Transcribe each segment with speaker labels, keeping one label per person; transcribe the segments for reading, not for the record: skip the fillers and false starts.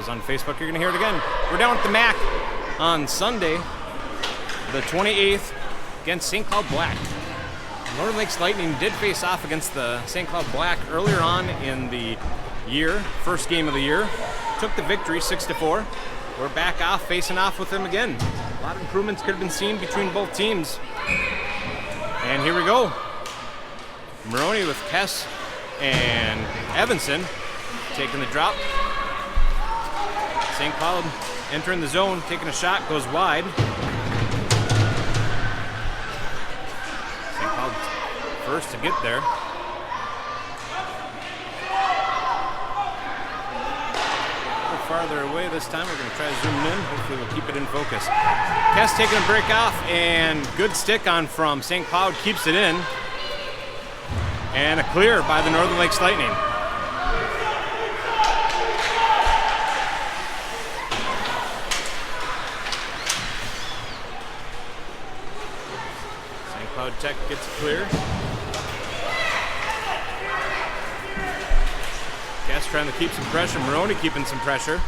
Speaker 1: those on Facebook, you're going to hear it again. We're down at the MAC on Sunday, the 28th, against St. Cloud Black. Northern Lakes Lightning did face off against the St. Cloud Black earlier on in the year, first game of the year. Took the victory 6-4. We're back off, facing off with them again. A lot of improvements could have been seen between both teams. And here we go. Moroni with Kes and Evanson taking the drop. St. Cloud entering the zone, taking a shot, goes wide. St. Cloud first to get there. A little farther away this time. We're going to try to zoom in. Hopefully we'll keep it in focus. Kes taking a break off, and good stick on from St. Cloud, keeps it in. And a clear by the Northern Lakes Lightning. St. Cloud Tech gets clear. Kes trying to keep some pressure. Moroni keeping some pressure.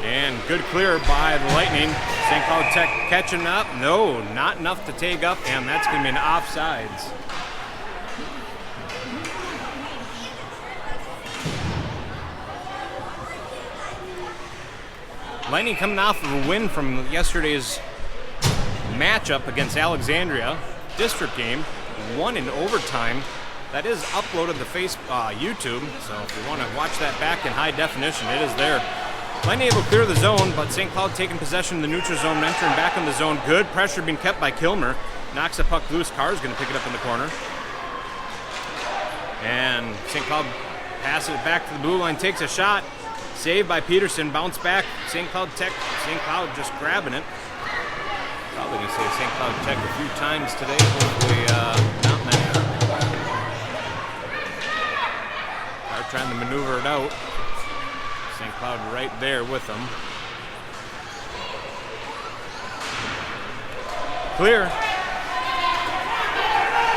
Speaker 1: And good clear by the Lightning. St. Cloud Tech catching up. No, not enough to take up, and that's going to be an offsides. Lightning coming off of a win from yesterday's matchup against Alexandria. District game, won in overtime. That is uploaded to YouTube, so if you want to watch that back in high definition, it is there. Lightning able to clear the zone, but St. Cloud taking possession of the neutral zone, entering back in the zone. Good pressure being kept by Kilmer. Knocks the puck loose. Carr is going to pick it up in the corner. And St. Cloud passes it back to the blue line, takes a shot. Saved by Peterson, bounce back. St. Cloud just grabbing it. Probably going to say St. Cloud Tech a few times today. Hopefully not many. Carr trying to maneuver it out. St. Cloud right there with them. Clear.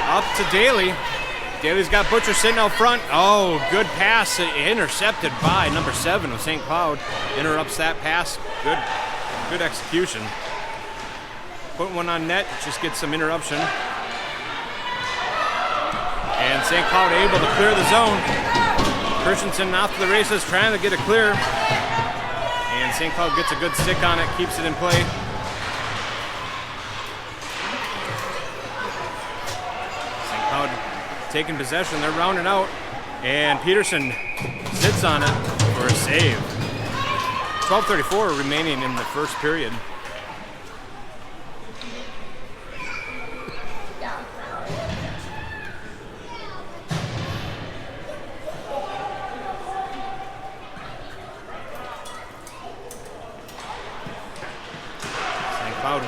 Speaker 1: Up to Daley. Daley's got Butcher sitting out front. Oh, good pass. Intercepted by number 7 of St. Cloud. Interrupts that pass. Good execution. Put one on net. Just gets some interruption. And St. Cloud able to clear the zone. Christenson off to the races, trying to get it clear. And St. Cloud gets a good stick on it, keeps it in play. St. Cloud taking possession, they're rounding out. And Peterson sits on it for a save. 12:34 remaining in the first period.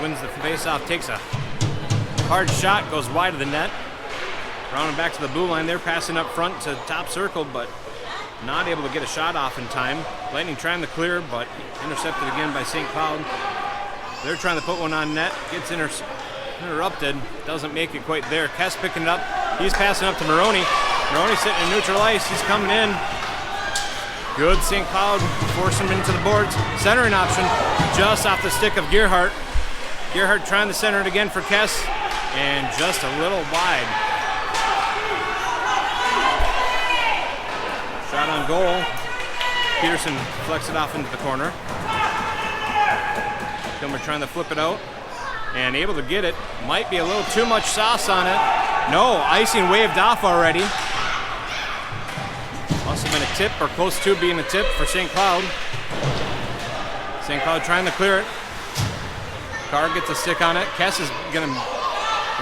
Speaker 1: Wins the face-off, takes a hard shot, goes wide of the net. Rounding back to the blue line, they're passing up front to top circle, but not able to get a shot off in time. Lightning trying to clear, but intercepted again by St. Cloud. They're trying to put one on net, gets interrupted, doesn't make it quite there. Kes picking it up, he's passing up to Moroni. Moroni sitting in neutral ice, he's coming in. Good St. Cloud, forcing him into the boards. Centering option, just off the stick of Gerhardt. Gerhardt trying to center it again for Kes, and just a little wide. Shot on goal. Peterson flecks it off into the corner. Kilmer trying to flip it out, and able to get it. Might be a little too much sauce on it. No, icing waved off already. Must have been a tip, or close to being a tip for St. Cloud. St. Cloud trying to clear it. Carr gets a stick on it. Kes is going to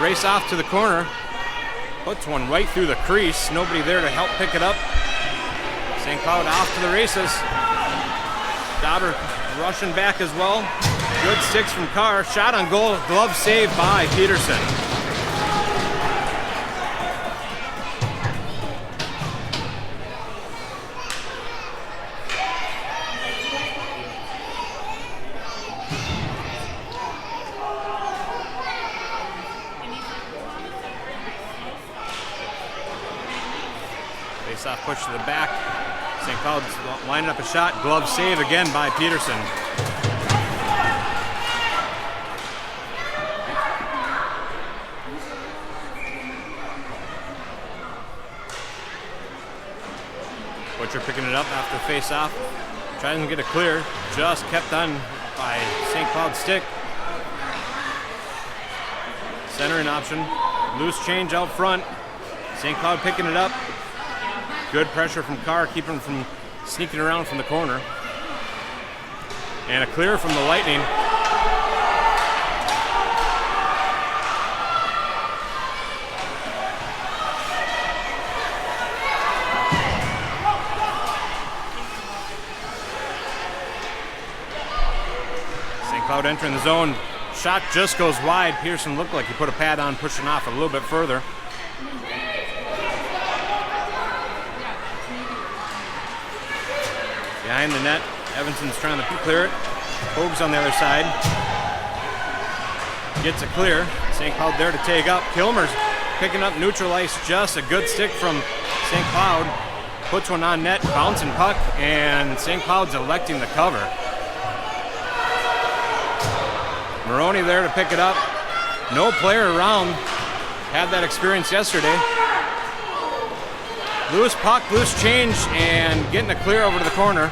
Speaker 1: race off to the corner. Puts one right through the crease. Nobody there to help pick it up. St. Cloud off to the races. Dauber rushing back as well. Good sticks from Carr. Shot on goal. Glove saved by Peterson. Push to the back. St. Cloud's lining up a shot. Glove save again by Peterson. Butcher picking it up after face-off. Trying to get it clear. Just kept on by St. Cloud's stick. Centering option. Loose change out front. St. Cloud picking it up. Good pressure from Carr, keeping him from sneaking around from the corner. And a clear from the Lightning. St. Cloud entering the zone. Shot just goes wide. Pearson looked like he put a pad on, pushing off a little bit further. Behind the net, Evanson's trying to clear it. Hogue's on the other side. Gets it clear. St. Cloud there to take up. Kilmer's picking up neutral ice. Just a good stick from St. Cloud. Puts one on net, bouncing puck, and St. Cloud's electing the cover. Moroni there to pick it up. No player around. Had that experience yesterday. Loose puck, loose change, and getting a clear over to the corner.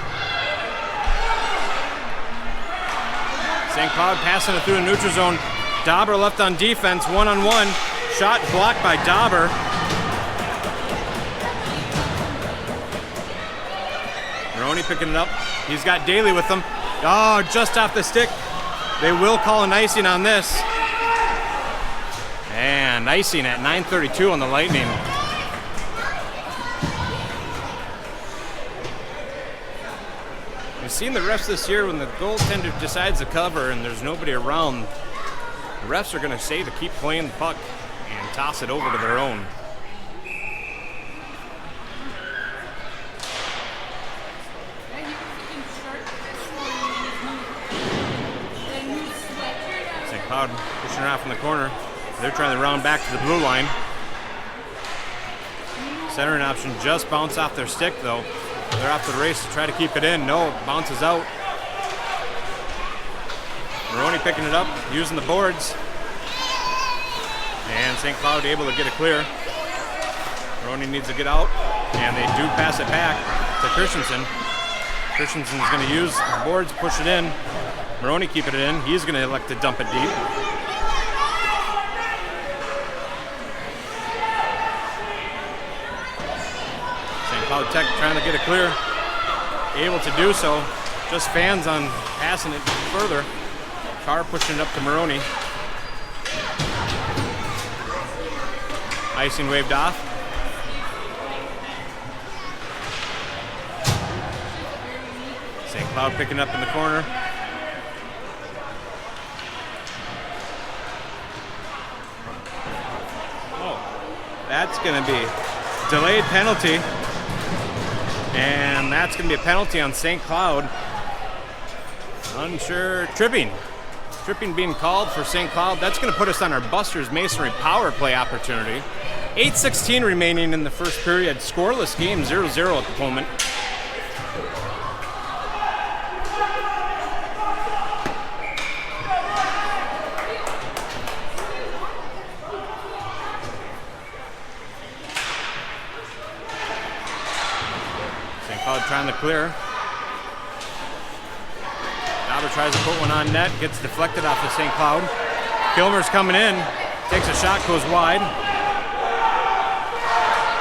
Speaker 1: St. Cloud passing it through the neutral zone. Dauber left on defense, one-on-one. Shot blocked by Dauber. Moroni picking it up. He's got Daley with him. Oh, just off the stick. They will call an icing on this. And icing at 9:32 on the Lightning. We've seen the refs this year when the goaltender decides to cover and there's nobody around, the refs are going to say to keep playing the puck and toss it over to their own. St. Cloud pushing her out from the corner. They're trying to round back to the blue line. Centering option just bounced off their stick though. They're off the race to try to keep it in. No, bounces out. Moroni picking it up, using the boards. And St. Cloud able to get it clear. Moroni needs to get out, and they do pass it back to Christenson. Christenson's going to use the boards, push it in. Moroni keeping it in. He's going to elect to dump it deep. Cloud Tech trying to get it clear, able to do so. Just fans on passing it further. Carr pushing it up to Moroni. Icing waved off. St. Cloud picking up in the corner. Oh, that's going to be delayed penalty. And that's going to be a penalty on St. Cloud. Unsure. Tripping being called for St. Cloud. That's going to put us on our Buster's Masonry power play opportunity. 8:16 remaining in the first period. Scoreless game, 0-0 at the moment. Trying to clear. Dauber tries to put one on net, gets deflected off of St. Cloud. Kilmer's coming in, takes a shot, goes wide.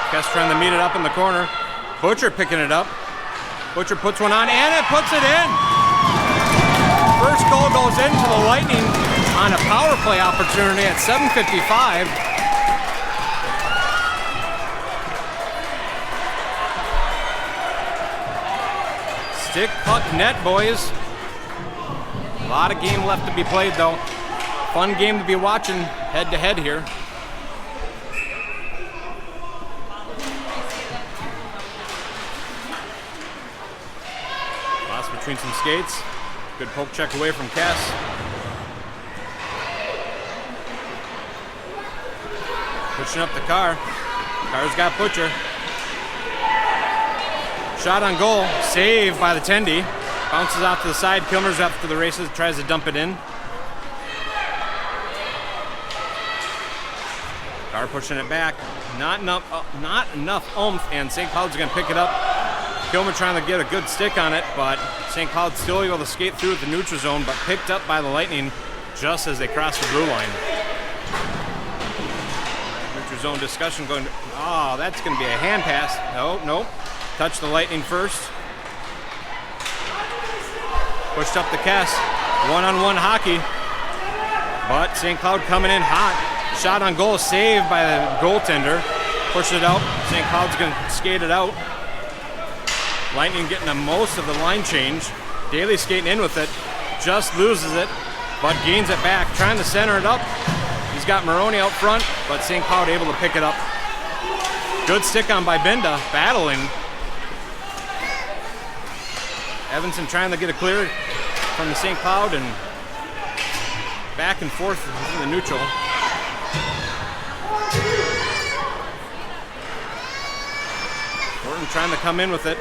Speaker 1: Kes trying to meet it up in the corner. Butcher picking it up. Butcher puts one on, and it puts it in. First goal goes into the Lightning on a power play opportunity at 7:55. Stick, puck, net, boys. A lot of game left to be played, though. Fun game to be watching head-to-head here. Lost between some skates. Good poke check away from Kes. Pushing up the Carr. Carr's got Butcher. Shot on goal, saved by the Tendy. Bounces off to the side, Kilmer's up to the races, tries to dump it in. Carr pushing it back, not enough oomph, and St. Cloud's gonna pick it up. Kilmer trying to get a good stick on it, but St. Cloud still able to skate through at the neutral zone, but picked up by the Lightning just as they cross the blue line. Neutral zone discussion going, oh, that's gonna be a hand pass. No. Touch the Lightning first. Pushed up the Kes, one-on-one hockey, but St. Cloud coming in hot. Shot on goal, saved by the goaltender. Pushes it out, St. Cloud's gonna skate it out. Lightning getting the most of the line change. Daley skating in with it, just loses it, but gains it back, trying to center it up. He's got Moroni out front, but St. Cloud able to pick it up. Good stick on by Binda, battling. Evanson trying to get a clear from the St. Cloud and back and forth in the neutral. Horton trying to come in with it.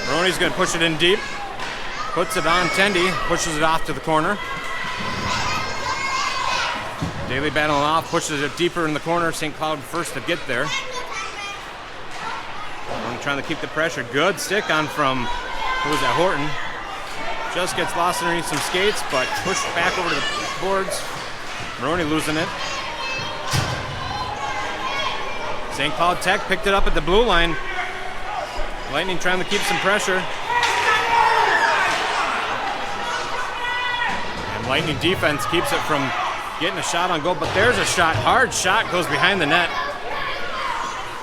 Speaker 1: Moroni's going to push it in deep. Puts it on Tendy, pushes it off to the corner. Daley battling off, pushes it deeper in the corner. St. Cloud first to get there. Horton trying to keep the pressure. Good stick on from, who was that, Horton. Just gets lost underneath some skates, but pushed back over to the boards. Moroni losing it. St. Cloud Tech picked it up at the blue line. Lightning trying to keep some pressure. And Lightning defense keeps it from getting a shot on goal, but there's a shot. Hard shot goes behind the net.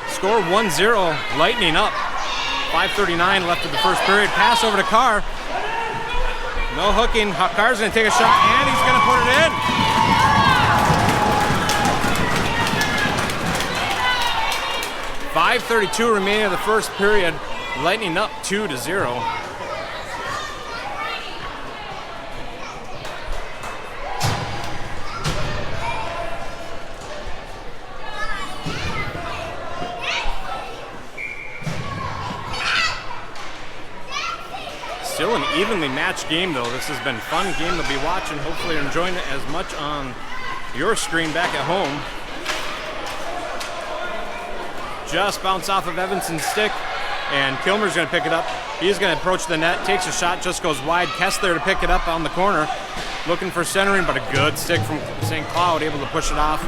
Speaker 1: Score 1-0, Lightning up. 5:39 left of the first period. Pass over to Carr. No hooking. Carr's going to take a shot, and he's going to put it in. .532 remaining of the first period. Lightning up 2-0. Still an evenly matched game, though. This has been a fun game to be watching. Hopefully you're enjoying it as much on your screen back at home. Just bounced off of Evanson's stick, and Kilmer's going to pick it up. He's going to approach the net, takes a shot, just goes wide. Kes there to pick it up on the corner. Looking for centering, but a good stick from St. Cloud, able to push it off.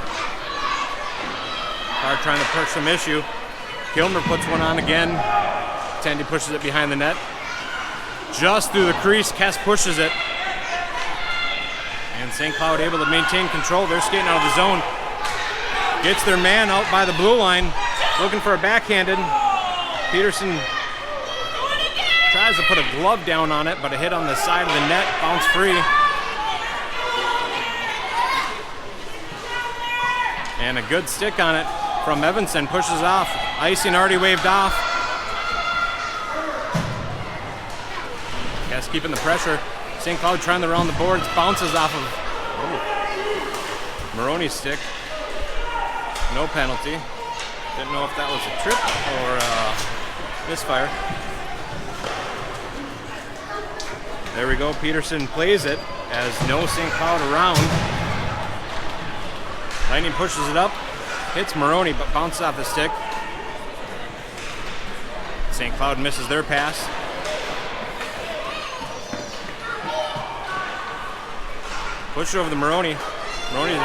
Speaker 1: Carr trying to push some issue. Kilmer puts one on again. Tendy pushes it behind the net. Just through the crease, Kes pushes it. And St. Cloud able to maintain control. They're skating out of the zone. Gets their man out by the blue line. Looking for a backhanded. Peterson tries to put a glove down on it, but a hit on the side of the net, bounce free. And a good stick on it from Evanson, pushes off. Icing already waved off. Kes keeping the pressure. St. Cloud trying to round the boards, bounces off of Moroni's stick. No penalty. Didn't know if that was a trip or misfire. There we go. Peterson plays it as no St. Cloud around. Lightning pushes it up, hits Moroni, but bounces off the stick. St. Cloud misses their pass. Push it over to Moroni. Moroni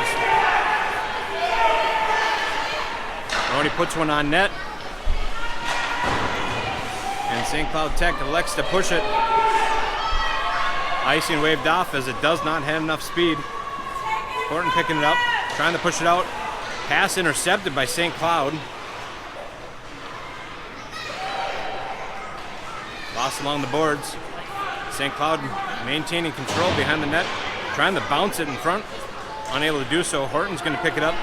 Speaker 1: puts one on net. And St. Cloud Tech elects to push it. Icing waved off as it does not have enough speed. Horton picking it up, trying to push it out. Pass intercepted by St. Cloud. Lost along the boards. St. Cloud maintaining control behind the net, trying to bounce it in front. Unable to do so. Horton's going to pick it up.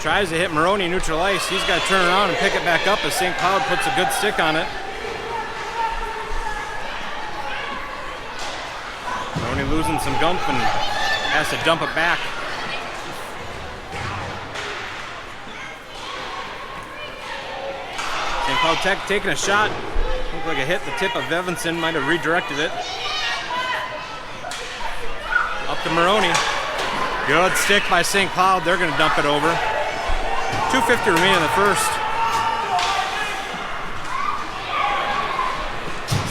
Speaker 1: Tries to hit Moroni neutral ice. He's got to turn around and pick it back up as St. Cloud puts a good stick on it. Moroni losing some gump and has to dump it back. St. Cloud Tech taking a shot. I think Looked like a hit the tip of Evanson, might have redirected it. Up to Moroni. Good stick by St. Cloud. They're going to dump it over. 2:50 remaining in the first.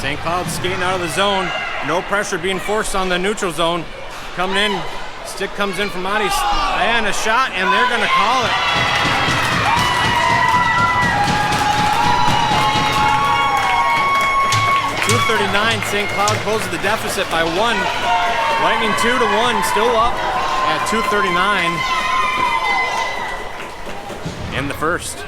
Speaker 1: St. Cloud skating out of the zone. No pressure being forced on the neutral zone. Coming in. Stick comes in from Monty. And a shot, and they're going to call it. .239, St. Cloud closes the deficit by 1. Lightning 2-1, still up at 2:39 in the first.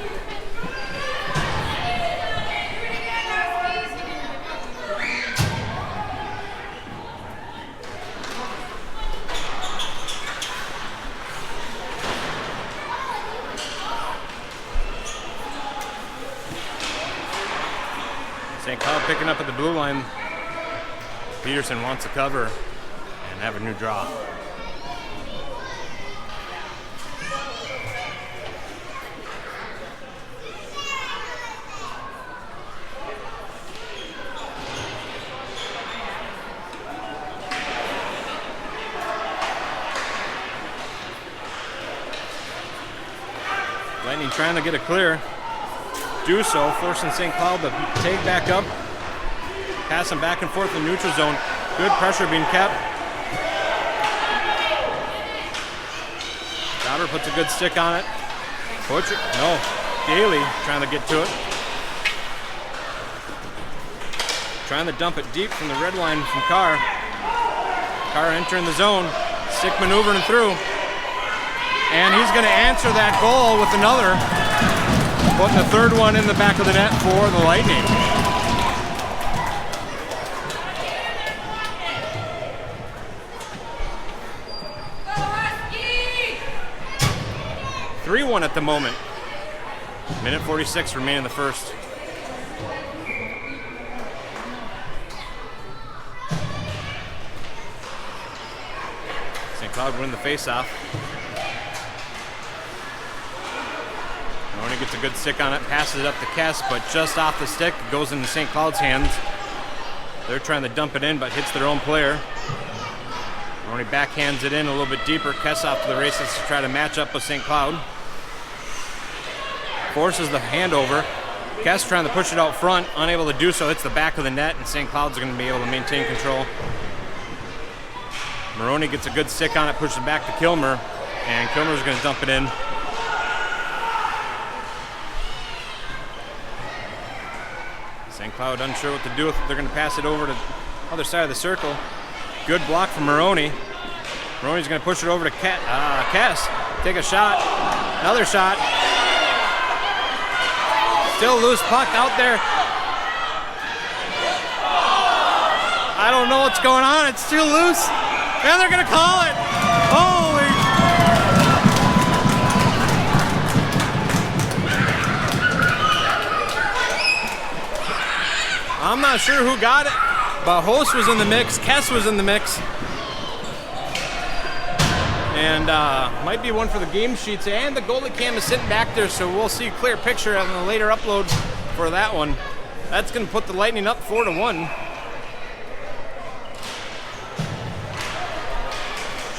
Speaker 1: St. Cloud picking up at the blue line. Peterson wants to cover and have a new draw. Lightning trying to get it clear. Do so, forcing St. Cloud to take back up. Passing back and forth in neutral zone. Good pressure being kept. Dauber puts a good stick on it. Butcher, no. Daley trying to get to it. Trying to dump it deep from the red line from Carr. Carr entering the zone. Stick maneuvering through. And he's going to answer that goal with another. Putting the third one in the back of the net for the Lightning. Go 3-1 at the moment. Minute 46 remaining in the first. St. Cloud win the faceoff. Moroni gets a good stick on it, passes it up to Kes, but just off the stick, it goes into St. Cloud's hands. They're trying to dump it in, but hits their own player. Moroni backhands it in a little bit deeper. Kes off to the races to try to match up with St. Cloud. Forces the handover. Kes trying to push it out front, unable to do so. Hits the back of the net, and St. Cloud's going to be able to maintain control. Moroni gets a good stick on it, pushes it back to Kilmer, and Kilmer's going to dump it in. St. Cloud unsure what to do with it. They're going to pass it over to the other side of the circle. Good block from Moroni. Moroni's going to push it over to Kes. Take a shot. Another shot. Still loose puck out there. I don't know what's going on. It's still loose. And they're going to call it. Holy. I'm not sure who got it, but Host was in the mix. Kes was in the mix. And might be one for the game sheets. And the goalie cam is sitting back there, so we'll see a clear picture on the later upload for that one. That's going to put the Lightning up 4-1.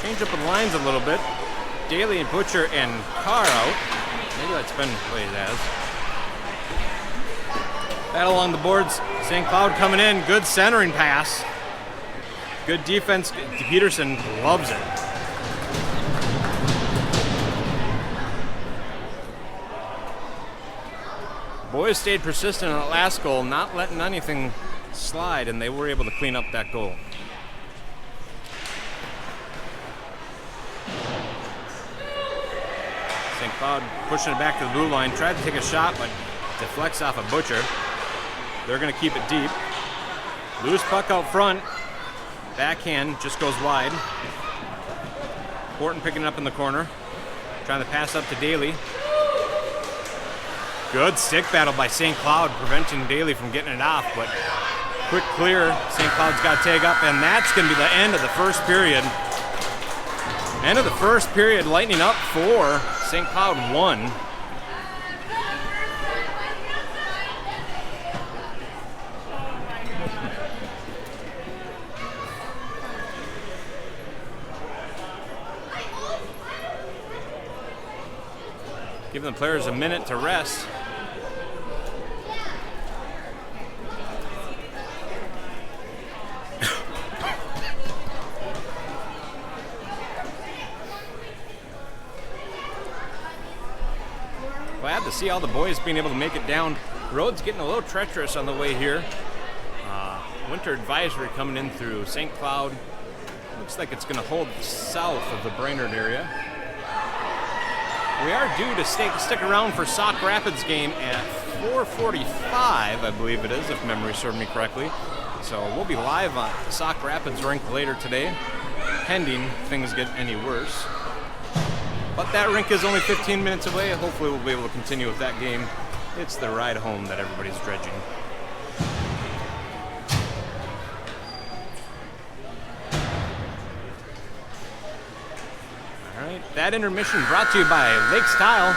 Speaker 1: Change up the lines a little bit. Daley and Butcher and Carr out. Maybe that's been played as. Battle along the boards. St. Cloud coming in. Good centering pass. Good defense. Peterson loves it. Boys stayed persistent on that last goal, not letting anything slide, and they were able to clean up that goal. St. Cloud pushing it back to the blue line. Tried to take a shot, but deflects off a Butcher. They're going to keep it deep. Loose puck out front. Backhand just goes wide. Horton picking it up in the corner. Trying to pass up to Daley. Good stick battle by St. Cloud, preventing Daley from getting it off, but quick clear. St. Cloud's got to take up, and that's going to be the end of the first period. End of the first period, Lightning up 4, St. Cloud 1. Giving the players a minute to rest. Glad to see all the boys being able to make it down. Road's getting a little treacherous on the way here. Winter advisory coming in through St. Cloud. Looks like it's going to hold south of the Brainerd area. We are due to stick around for Sauk Rapids game at 4:45, I believe it is, if memory serves me correctly. So we'll be live on the Sauk Rapids rink later today, pending things get any worse. But that rink is only 15 minutes away. Hopefully we'll be able to continue with that game. It's the ride home that everybody's dredging. All right, that intermission brought to you by Lakes Tile.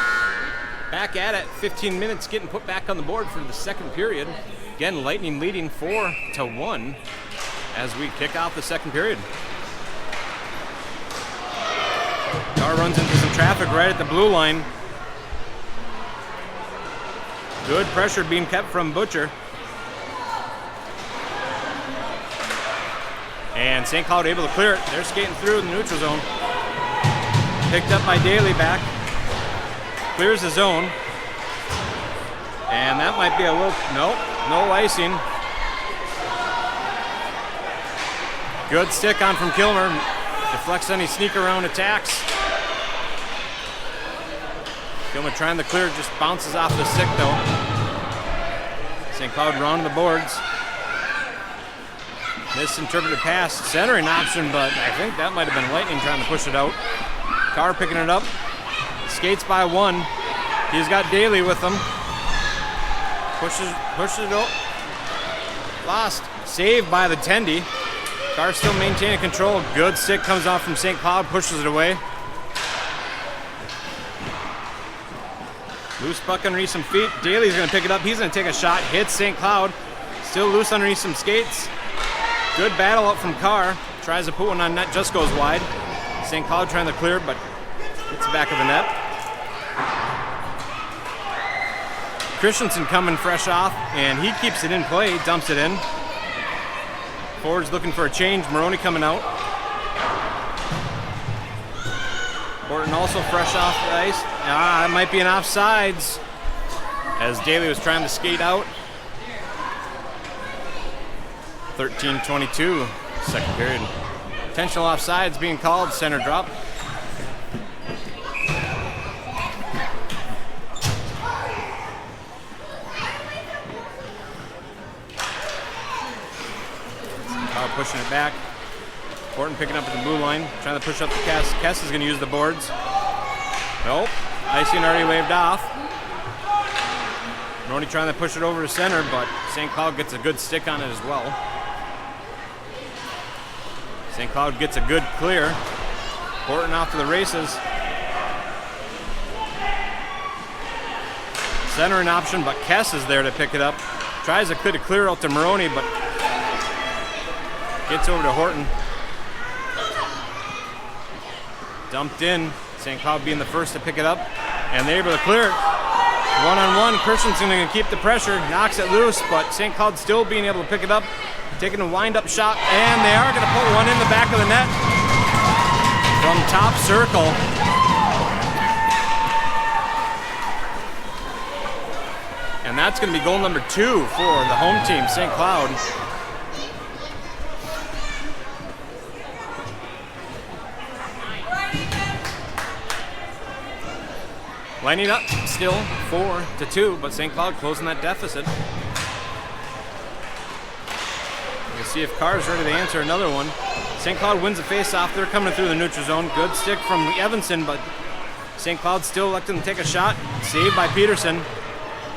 Speaker 1: Back at it, 15 minutes getting put back on the board for the second period. Again, Lightning leading 4-1 as we kick off the second period. Carr runs into some traffic right at the blue line. Good pressure being kept from Butcher. And St. Cloud able to clear it. They're skating through in the neutral zone. Picked up by Daley back. Clears the zone. And that might be a little, no icing. Good stick on from Kilmer. Deflects any sneak around attacks. Kilmer trying to clear, just bounces off the stick though. St. Cloud rounding the boards. Misinterpreted pass, centering option, but I think that might have been Lightning trying to push it out. Carr picking it up. Skates by one. He's got Daley with him. Pushes it out. Lost. Saved by the Tendy. Carr still maintaining control. Good stick comes off from St. Cloud, pushes it away. Loose puck underneath some feet. Daley's going to pick it up. He's going to take a shot. Hits St. Cloud. Still loose underneath some skates. Good battle up from Carr. Tries to put one on net, just goes wide. St. Cloud trying to clear, but hits the back of the net. Christenson coming fresh off, and he keeps it in play, dumps it in. Forwards looking for a change. Moroni coming out. Horton also fresh off the ice. It might be an offsides as Daley was trying to skate out. 13:22, second period. Intentional offsides being called, center drop. Pushing it back. Horton picking up at the blue line, trying to push up the Kes. Kes is going to use the boards. Nope. Icing already waved off. Moroni trying to push it over to center, but St. Cloud gets a good stick on it as well. St. Cloud gets a good clear. Horton off to the races. Centering option, but Kes is there to pick it up. Tries to clear out to Moroni, but gets over to Horton. Dumped in. St. Cloud being the first to pick it up. And they're able to clear it. One-on-one. Christenson going to keep the pressure. Knocks it loose, but St. Cloud still being able to pick it up. Taking a wind-up shot. And they are going to put one in the back of the net. From top circle. And that's going to be goal number 2 for the home team, St. Cloud. Lining up still 4-2, but St. Cloud closing that deficit. We'll see if Carr's ready to answer another one. St. Cloud wins the face-off. They're coming through the neutral zone. Good stick from Evanson, but St. Cloud still electing to take a shot. Saved by Peterson.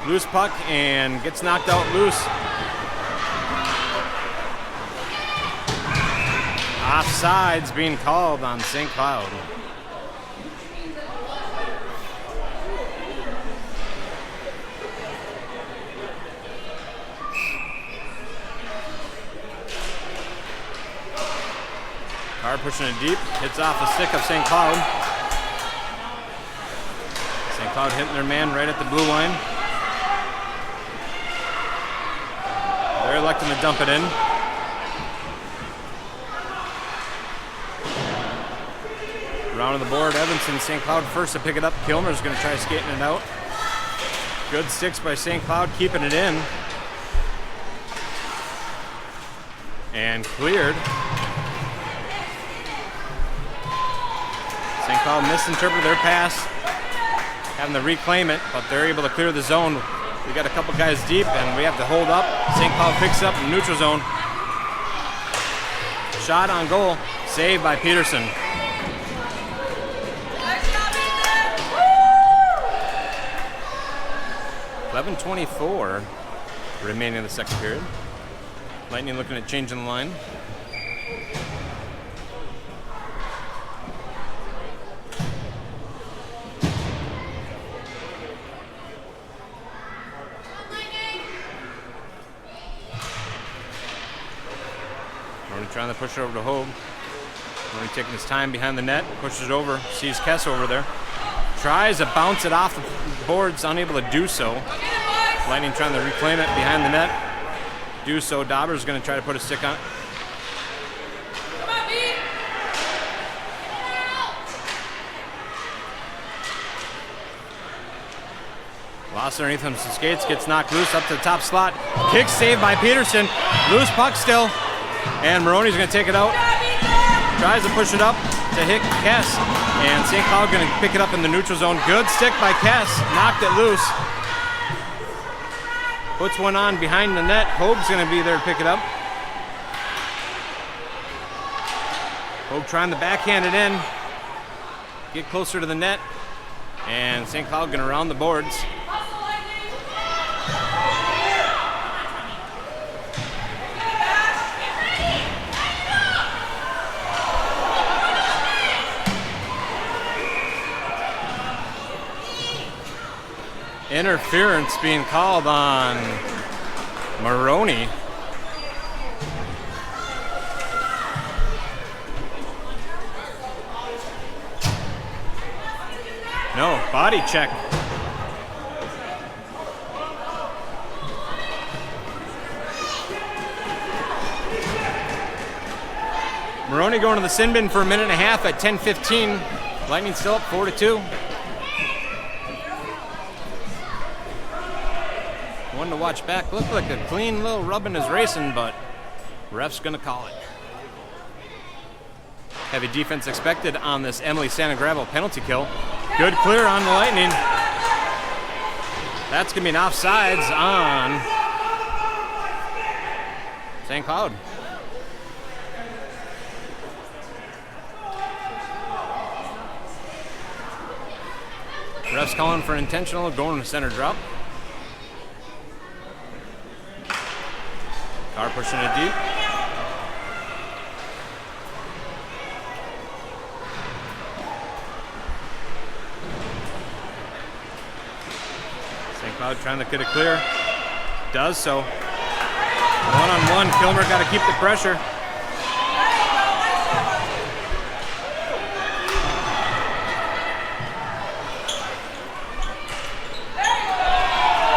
Speaker 1: Loose puck and gets knocked out loose. Offsides being called on St. Cloud. Carr pushing it deep, hits off the stick of St. Cloud. St. Cloud hitting their man right at the blue line. They're electing to dump it in. Round of the board, Evanston, St. Cloud first to pick it up. Kilmer's going to try skating it out. Good sticks by St. Cloud, keeping it in. And cleared. St. Cloud misinterpreted their pass, having to reclaim it, but they're able to clear the zone. We got a couple guys deep, and we have to hold up. St. Cloud picks up in the neutral zone. Shot on goal, saved by Peterson. .11:24 remaining in the second period. Lightning looking at changing the line. Moroni trying to push it over to Hogue. Moroni taking his time behind the net, pushes it over, sees Kes over there. Tries to bounce it off the boards, unable to do so. Lightning trying to reclaim it behind the net. Do so. Dauber's going to try to put a stick on it. Lost underneath him, some skates, gets knocked loose up to the top slot. Kick saved by Peterson. Loose puck still. And Moroni's going to take it out. Tries to push it up to hit Kes. And St. Cloud going to pick it up in the neutral zone. Good stick by Kes. Knocked it loose. Puts one on behind the net. Hogue's going to be there to pick it up. Hogue trying to backhand it in. Get closer to the net. And St. Cloud going to round the boards. Interference being called on Moroni. No, body check. Moroni going to the sin bin for a minute and a half at 10:15. Lightning still up 4-2. One to watch back. Looked like a clean little rubbing is racing, but ref's gonna call it. Heavy defense expected on this Emily Santa Gravel penalty kill. Good clear on the Lightning. That's gonna be an offsides on St. Cloud. Ref's calling for intentional, going to center drop. Carr pushing it deep. St. Cloud trying to get it clear. Does so. One-on-one, Kilmer got to keep the pressure.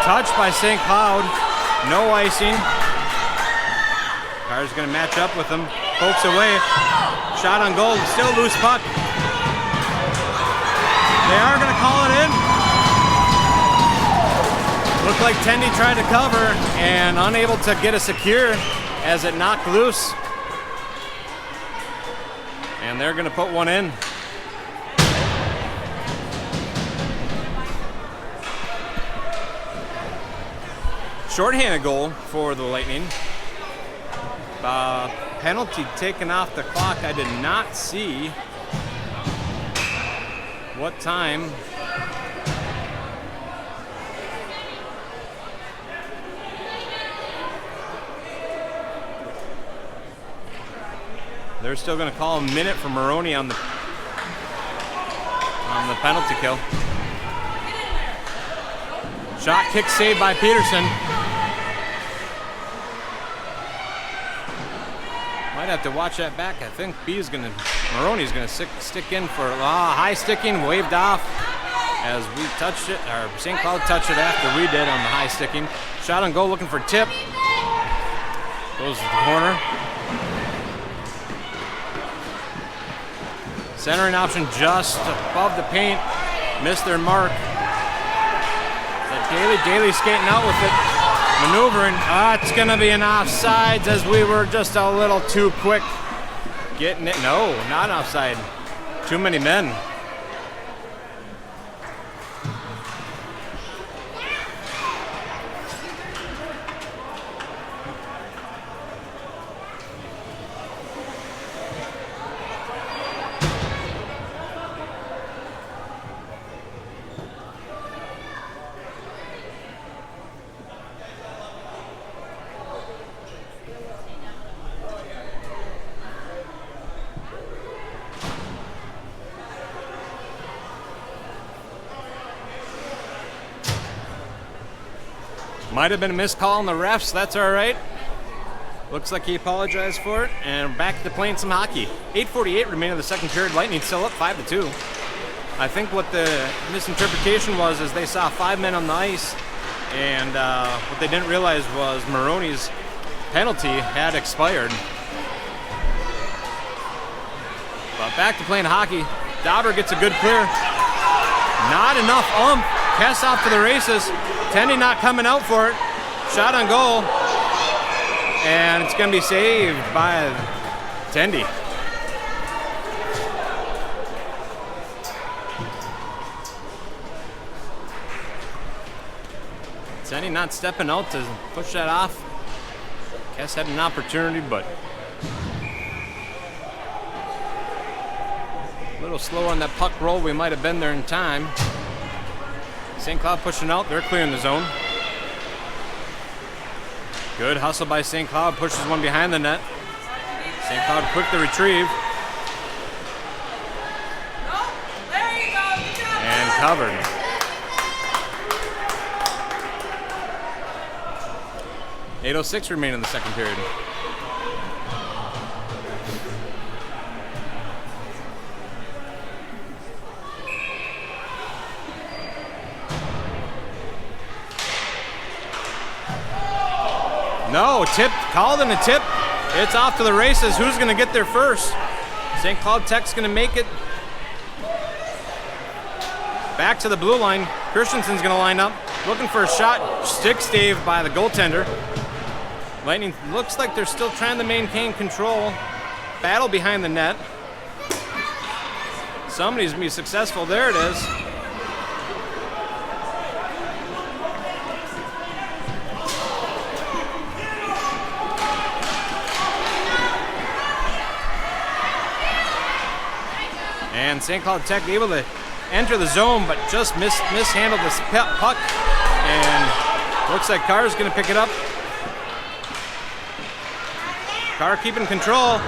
Speaker 1: Touched by St. Cloud. No icing. Carr's going to match up with him. Pokes away. Shot on goal. Still loose puck. They are going to call it in. Looked like Tendy tried to cover and unable to get it secure as it knocked loose. And they're going to put one in. Shorthanded goal for the Lightning. Penalty taken off the clock. I did not see what time. They're still going to call a minute for Moroni on the penalty kill. Shot kick saved by Peterson. Might have to watch that back. I think Moroni's gonna stick in for high sticking, waved off. as we touched it, or St. Cloud touched it after we did on the high sticking. Shot on goal, looking for tip. Goes to the corner. Centering option just above the paint. Missed their mark. Daley skating out with it. Maneuvering. It's going to be an offsides as we were just a little too quick getting it. No, not offside. Too many men. Might have been a missed call on the refs. That's all right. Looks like he apologized for it. And back to playing some hockey. 8:48 remaining in the second period. Lightning still up 5-2. I think what the misinterpretation was is they saw 5 men on the ice, and what they didn't realize was Moroni's penalty had expired. But back to playing hockey. Dauber gets a good clear. Not enough ump. Kes off to the races. Tendy not coming out for it. Shot on goal. And it's going to be saved by Tendy. Tendy not stepping out to push that off. Kes had an opportunity, but a little slow on that puck roll. We might have been there in time. St. Cloud pushing out. They're clearing the zone. Good hustle by St. Cloud. Pushes one behind the net. St. Cloud quick to retrieve. And covered. .806 remaining in the second period. No, tip, called in a tip. It's off to the races. Who's going to get there first? St. Cloud Tech's going to make it. Back to the blue line. Christenson's going to line up. Looking for a shot. Stick staved by the goaltender. Lightning looks like they're still trying to maintain control. Battle behind the net. Somebody's going to be successful. There it is. And St. Cloud Tech able to enter the zone, but just mishandled this puck. And looks like Carr's going to pick it up. Carr keeping control.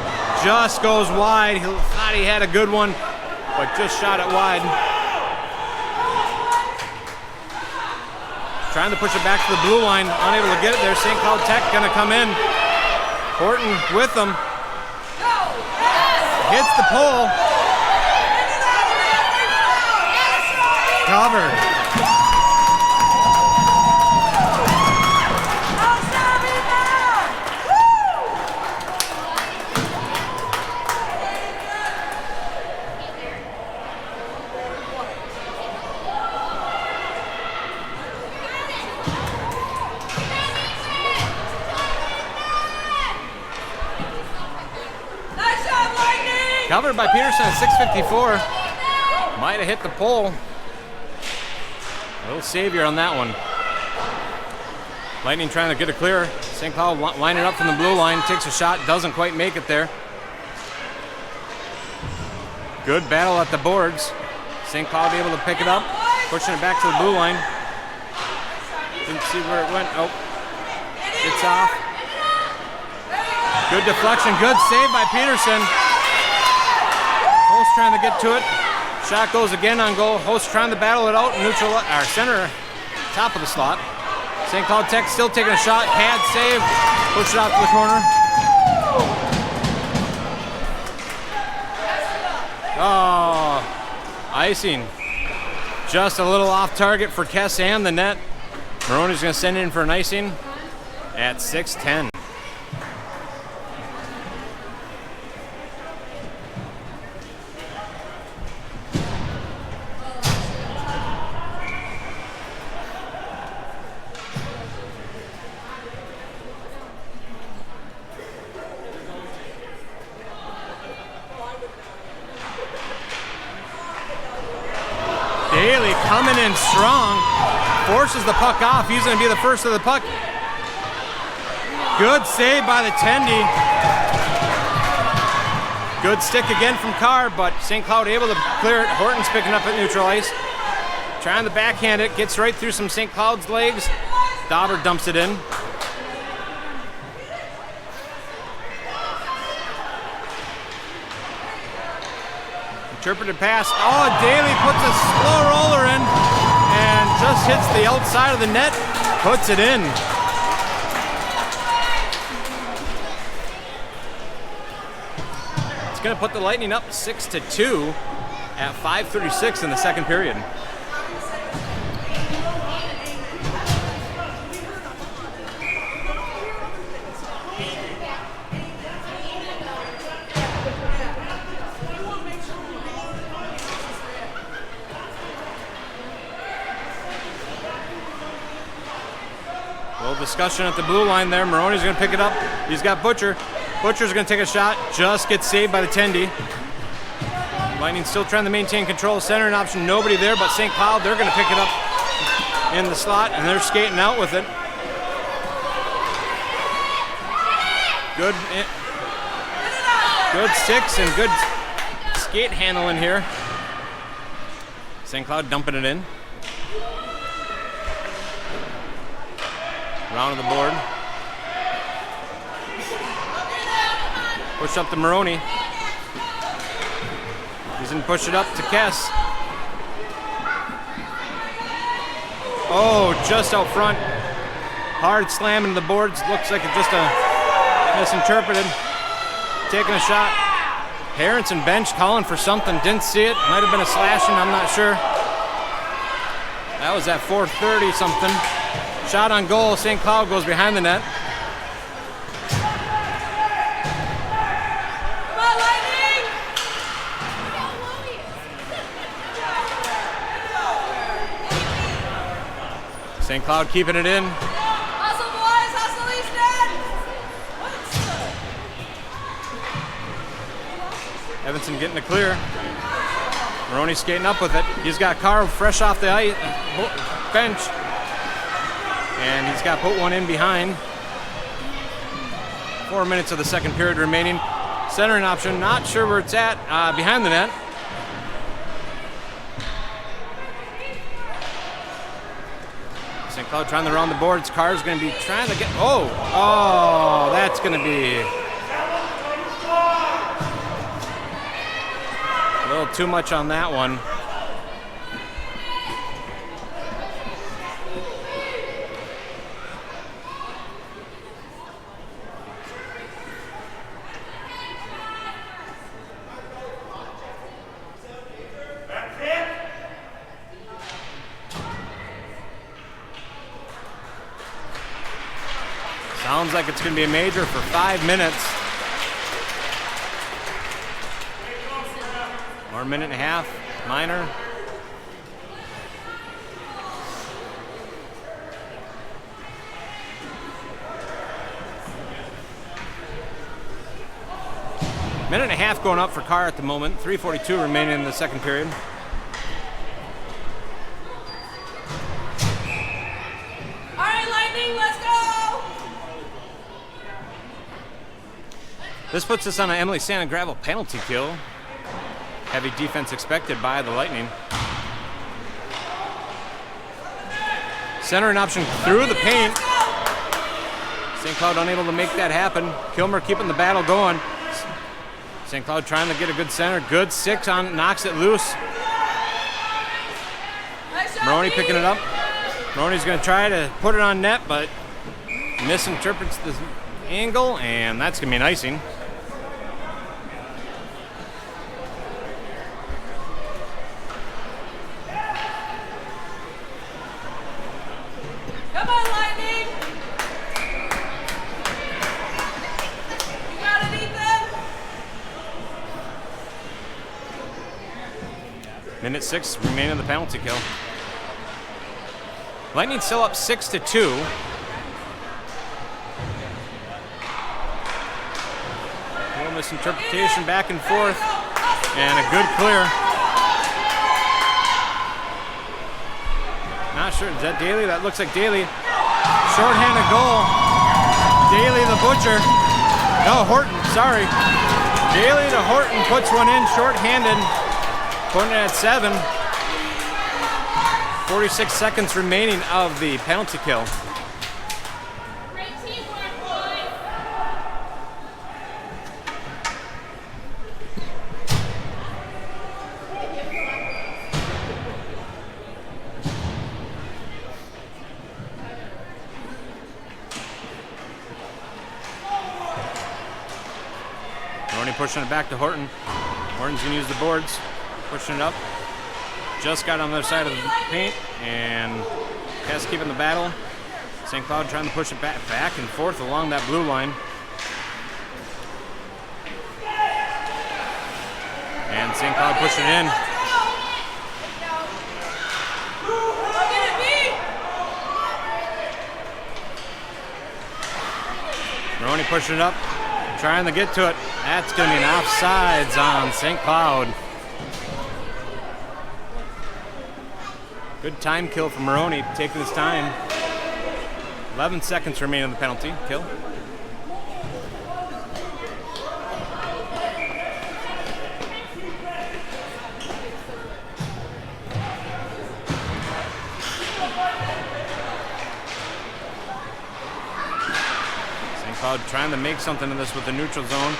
Speaker 1: Just goes wide. He thought he had a good one, but just shot it wide. Trying to push it back to the blue line. Unable to get it there. St. Cloud Tech going to come in. Horton with them. Hits the pole. Covered. Covered by Peterson at 6:54. Might have hit the pole. A little savior on that one. Lightning trying to get a clear. St. Cloud lining up from the blue line. Takes a shot. Doesn't quite make it there. Good battle at the boards. St. Cloud able to pick it up. Pushing it back to the blue line. Didn't see where it went. Oh. It's off. Good deflection. Good save by Peterson. Host trying to get to it. Shot goes again on goal. Host trying to battle it out. Neutral, our center, top of the slot. St. Cloud Tech still taking a shot. Pad save. Push it out to the corner. Oh, icing. Just a little off target for Kes and the net. Moroni's going to send it in for an icing at 6:10.
Speaker 2: Daley coming in strong, forces the puck off. He's going to be the first of the puck. Good save by the Tendy. Good stick again from Carr, but St. Cloud able to clear it. Horton's picking up at neutral ice. Trying to backhand it, gets right through some St. Cloud's legs. Dauber dumps it in. Interpreted pass. Oh, Daley puts a slow roller in and just hits the outside of the net, puts it in.
Speaker 1: It's going to put the Lightning up 6-2 at 5:36 in the second period. Discussion at the blue line there. Moroni's going to pick it up. He's got Butcher. Butcher's going to take a shot. Just gets saved by the Tendy. Lightning still trying to maintain control. Center an option. Nobody there but St. Cloud. They're going to pick it up in the slot, and they're skating out with it. Good sticks and good skate handling here. St. Cloud dumping it in. Round of the board. Push up to Moroni. He's going to push it up to Kes. Oh, just out front. Hard slam into the boards. Looks like it's just a misinterpreted. Taking a shot. Harrison bench calling for something. Didn't see it. Might have been a slashing. I'm not sure. That was at 4:30 something. Shot on goal. St. Cloud goes behind the net.
Speaker 3: Come on, Lightning!
Speaker 1: St. Cloud keeping it in.
Speaker 3: Hustle, boys! Hustle, Easton!
Speaker 1: Evanson getting it clear. Moroni skating up with it. He's got Carr fresh off the ice, bench. And he's got put one in behind. 4 minutes of the second period remaining. Centering option, not sure where it's at, behind the net. St. Cloud trying to round the boards. Carr's going to be trying to get, oh, that's going to be a little too much on that one. Sounds like it's going to be a major for 5 minutes. 1 minute and a half, minor. Minute and a half going up for Carr at the moment. 3:42 remaining in the second period.
Speaker 3: All right, Lightning, let's go!
Speaker 1: This puts us on an Emily Santa Gravel penalty kill. Heavy defense expected by the Lightning. Center an option through the paint. St. Cloud unable to make that happen. Kilmer keeping the battle going. St. Cloud trying to get a good center. Good six on, knocks it loose. Moroni picking it up. Moroni's going to try to put it on net, but misinterprets the angle, and that's going to be an icing. Minute 6 remaining in the penalty kill. Lightning still up 6-2. A little misinterpretation back and forth, and a good clear. Not sure, is that Daley? That looks like Daley. Shorthanded goal. Daley the Butcher. No, Horton, sorry. Daley to Horton puts one in, shorthanded. Putting it at 7. 46 seconds remaining of the penalty kill.
Speaker 3: Great teamwork, boys.
Speaker 1: Moroni pushing it back to Horton. Horton's gonna use the boards, pushing it up. Just got on the other side of the paint, and Kes keeping the battle. St. Cloud trying to push it back and forth along that blue line. And St. Cloud pushing it in. Moroni pushing it up, trying to get to it. That's going to be an offsides on St. Cloud. Good time kill from Moroni, taking his time. 11 seconds remaining on the penalty kill. St. Cloud trying to make something of this with the neutral zone.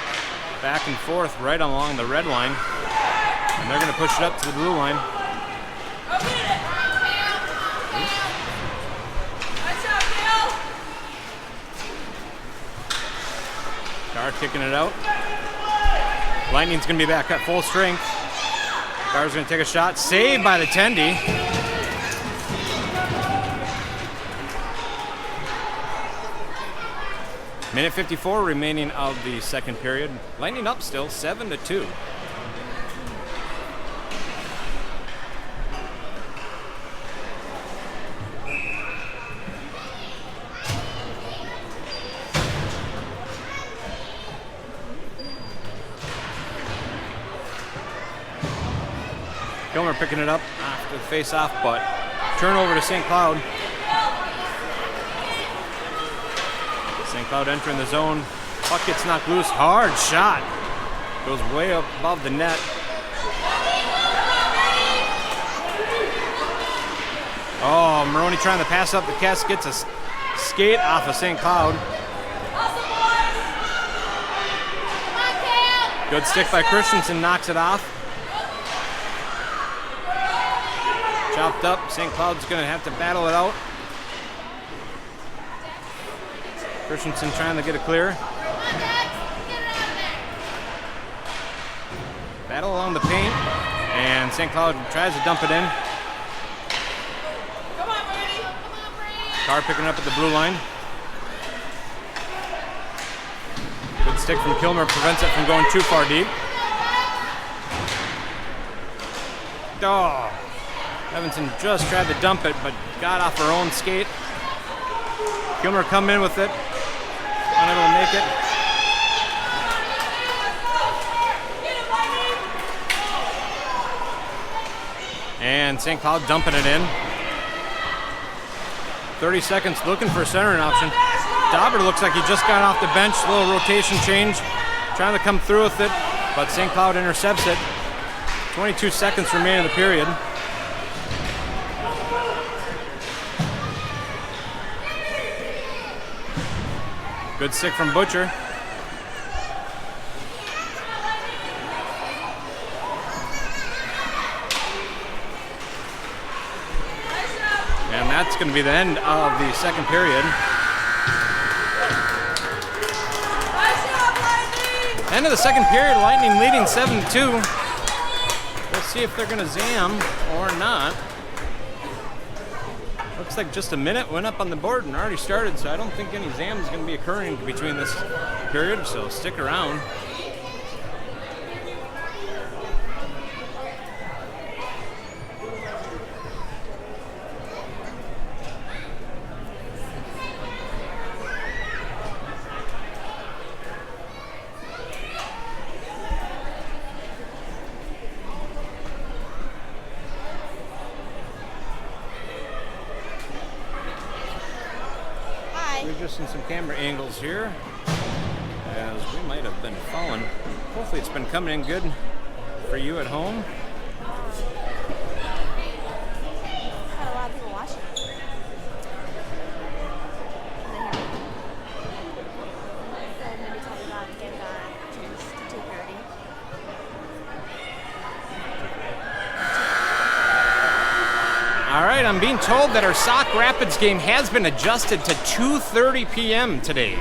Speaker 1: Back and forth right along the red line. And they're going to push it up to the blue line. Carr kicking it out. Lightning's going to be back at full strength. Carr's going to take a shot. Saved by the Tendy. Minute 54 remaining of the second period. Lightning up still, 7-2. Kilmer picking it up after the face-off, but turnover to St. Cloud. St. Cloud entering the zone. Puck gets knocked loose. Hard shot. Goes way up above the net. Oh, Moroni trying to pass up the Kes. Gets a skate off of St. Cloud. Good stick by Christenson. Knocks it off. Chopped up. St. Cloud's going to have to battle it out. Christenson trying to get a clear. Battle along the paint. And St. Cloud tries to dump it in.
Speaker 3: Come on, Brady.
Speaker 1: Carr picking up at the blue line. Good stick from Kilmer. Prevents it from going too far deep. Oh. Evanson just tried to dump it, but got off her own skate. Kilmer come in with it. Unable to make it. And St. Cloud dumping it in. 30 seconds looking for a centering option. Dauber looks like he just got off the bench. Little rotation change. Trying to come through with it, but St. Cloud intercepts it. 22 seconds remaining in the period. Good stick from Butcher. And that's going to be the end of the second period. End of the second period, Lightning leading 7-2. Let's see if they're going to zam or not. Looks like just a minute went up on the board and already started, so I don't think any zam is going to be occurring between this period, so stick around. adjusting some camera angles here, as we might have been falling. Hopefully it's been coming in good for you at home.
Speaker 3: Had a lot of people watching. Maybe tell me about getting to 2:30.
Speaker 1: All right, I'm being told that our Sauk Rapids game has been adjusted to 2:30 p.m. today.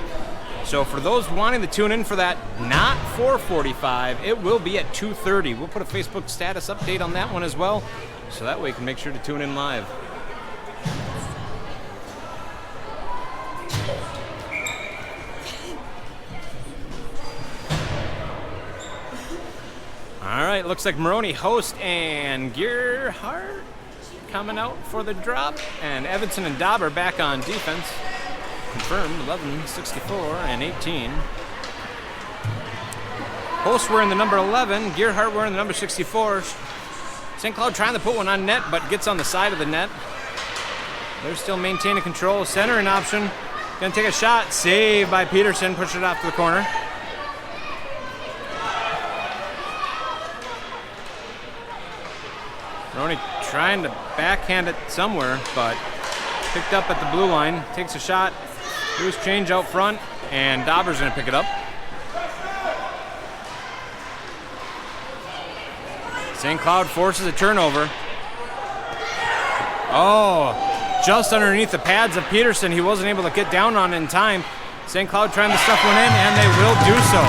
Speaker 1: So for those wanting to tune in for that, not 4:45, it will be at 2:30. We'll put a Facebook status update on that one as well, so that way you can make sure to tune in live. All right, looks like Moroni, Host, and Gerhardt coming out for the drop, and Evanson and Dauber back on defense. Confirmed, 11, 64, and 18. Host wearing the number 11, Gerhardt wearing the number 64. St. Cloud trying to put one on net, but gets on the side of the net. They're still maintaining control. Center in option. Gonna take a shot. Saved by Peterson. Push it off to the corner. Moroni trying to backhand it somewhere, but picked up at the blue line. Takes a shot. Loose change out front, and Dauber's going to pick it up. St. Cloud forces a turnover. Oh, just underneath the pads of Peterson. He wasn't able to get down on it in time. St. Cloud trying to stuff one in, and they will do so.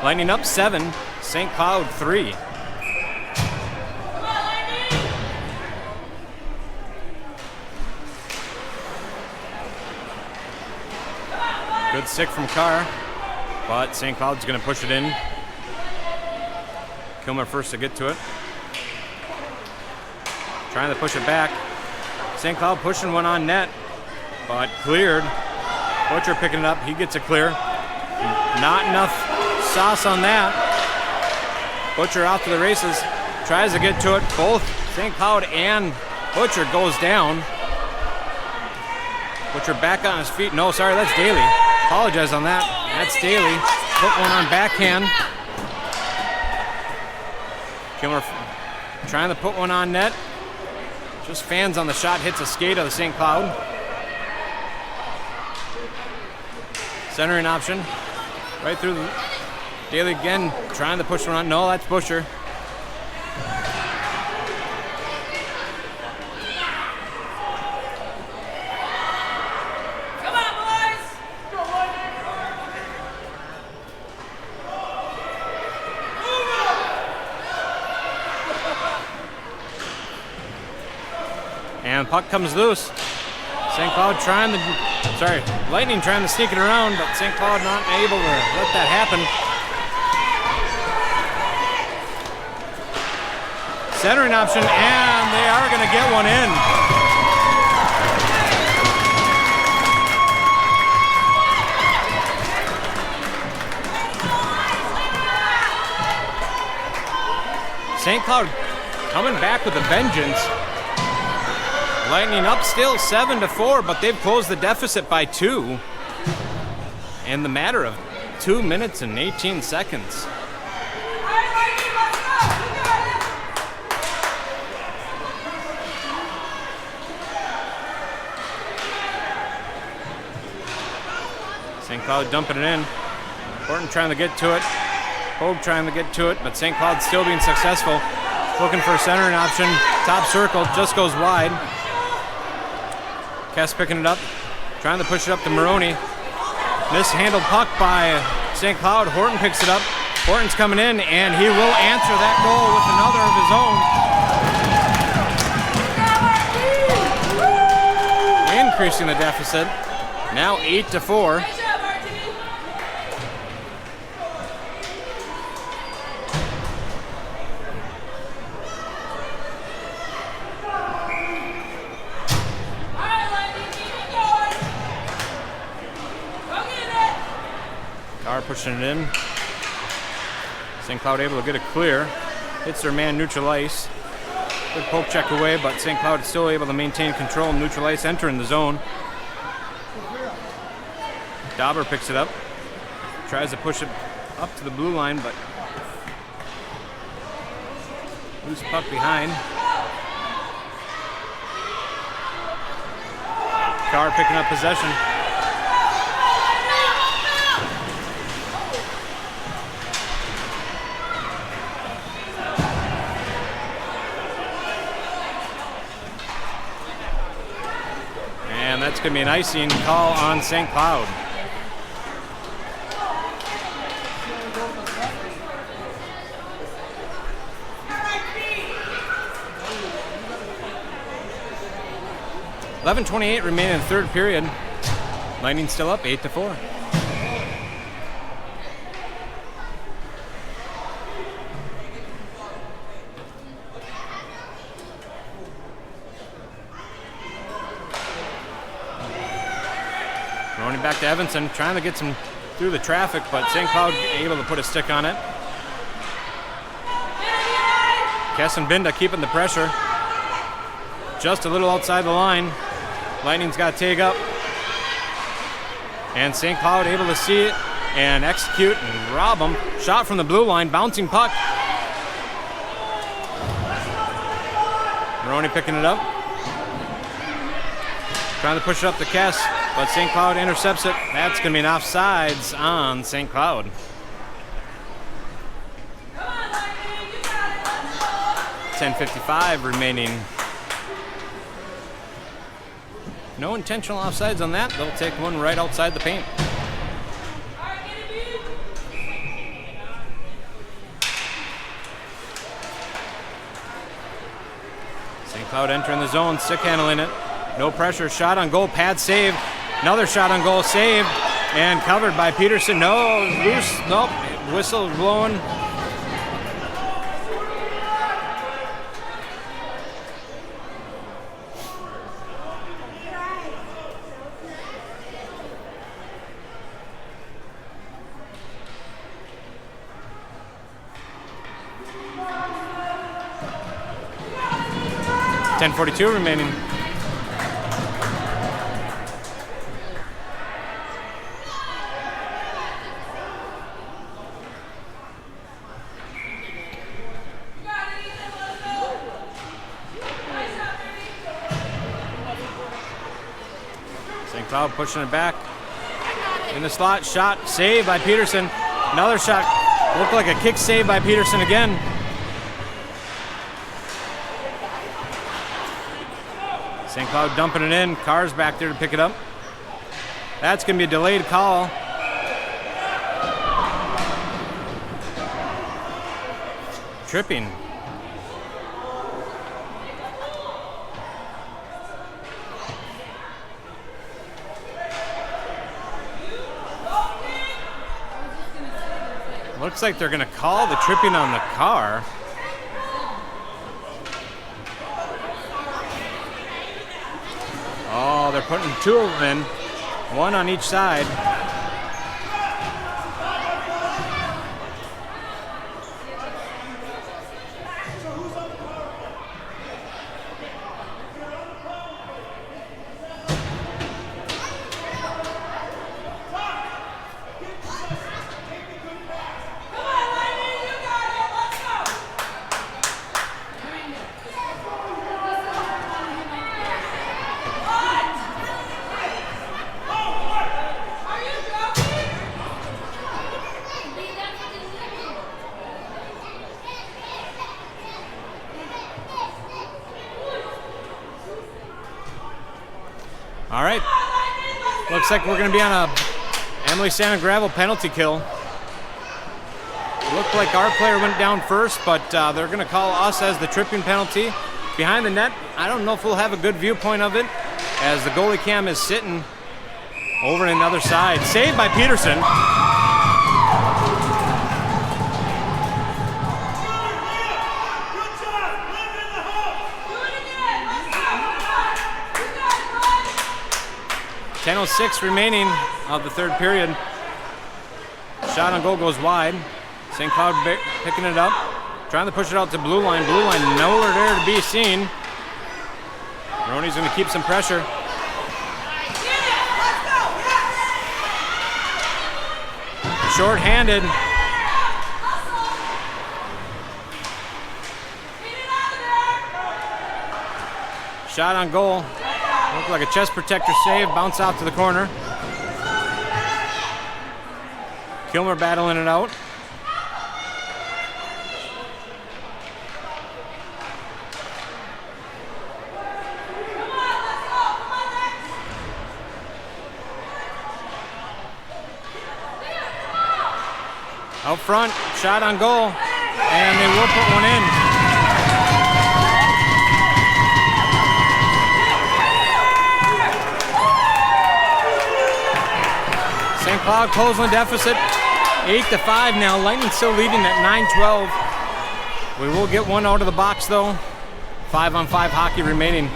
Speaker 1: Lightning up 7, St. Cloud 3. Good stick from Carr, but St. Cloud's going to push it in. Kilmer first to get to it. Trying to push it back. St. Cloud pushing one on net, but cleared. Butcher picking it up. He gets it clear. Not enough sauce on that. Butcher off to the races. Tries to get to it. Both St. Cloud and Butcher goes down. Butcher back on his feet. No, sorry, that's Daley. Apologize on that. That's Daley. Put one on backhand. Kilmer trying to put one on net. Just fans on the shot. Hits a skate of the St. Cloud. Centering option. Right through the Daley again, trying to push one on. No, that's Butcher.
Speaker 3: Come on, boys!
Speaker 1: And puck comes loose. St. Cloud trying to, Lightning trying to sneak it around, but St. Cloud not able to let that happen. Centering option, and they are going to get one in. St. Cloud coming back with a vengeance. Lightning up still 7-4, but they've closed the deficit by 2 in the matter of 2 minutes and 18 seconds. St. Cloud dumping it in. Horton trying to get to it. Hogue trying to get to it, but St. Cloud still being successful. Looking for a centering option. Top circle, just goes wide. Kes picking it up. Trying to push it up to Moroni. Mishandled puck by St. Cloud. Horton picks it up. Horton's coming in, and he will answer that goal with another of his own. Increasing the deficit. Now 8-4. pushing it in. St. Cloud able to get it clear. Hits their man neutral ice. Good poke check away, but St. Cloud is still able to maintain control. Neutral ice entering the zone. Dauber picks it up. Tries to push it up to the blue line, but loose puck behind. Carr picking up possession. And that's going to be an icing call on St. Cloud. .28 remaining in the third period. Lightning still up 8-4. Moroni back to Evanson, trying to get some through the traffic, but St. Cloud able to put a stick on it. Kes and Binda keeping the pressure. Just a little outside the line. Lightning's got to take up. And St. Cloud able to see it and execute and rob them. Shot from the blue line, bouncing puck. Moroni picking it up. Trying to push it up to Kes, but St. Cloud intercepts it. That's going to be an offsides on St. Cloud. .55 remaining. No intentional offsides on that. They'll take one right outside the paint. St. Cloud entering the zone, stick handling it. No pressure, shot on goal, pad save. Another shot on goal, saved, and covered by Peterson. No, loose, nope, whistle blowing. .42 remaining. St. Cloud pushing it back. In the slot, shot, saved by Peterson. Another shot, looked like a kick save by Peterson again. St. Cloud dumping it in. Carr's back there to pick it up. That's going to be a delayed call. Tripping. Looks like they're going to call the tripping on the car. Oh, they're putting two of them in, one on each side. All right, looks like we're going to be on a Emily Santa Gravel penalty kill. Looked like our player went down first, but they're going to call us as the tripping penalty. Behind the net, I don't know if we'll have a good viewpoint of it, as the goalie cam is sitting over on the other side. Saved by Peterson. .10:06 remaining of the third period. Shot on goal goes wide. St. Cloud picking it up. Trying to push it out to blue line. Blue line nowhere there to be seen. Moroni's going to keep some pressure. Short-handed. Shot on goal. Looked like a chest protector save. Bounce out to the corner. Kilmer battling it out. Out front, shot on goal, and they will put one in. St. Cloud closing the deficit, 8-5 now. Lightning still leading at 9-12. We will get one out of the box though. 5-on-5 hockey remaining.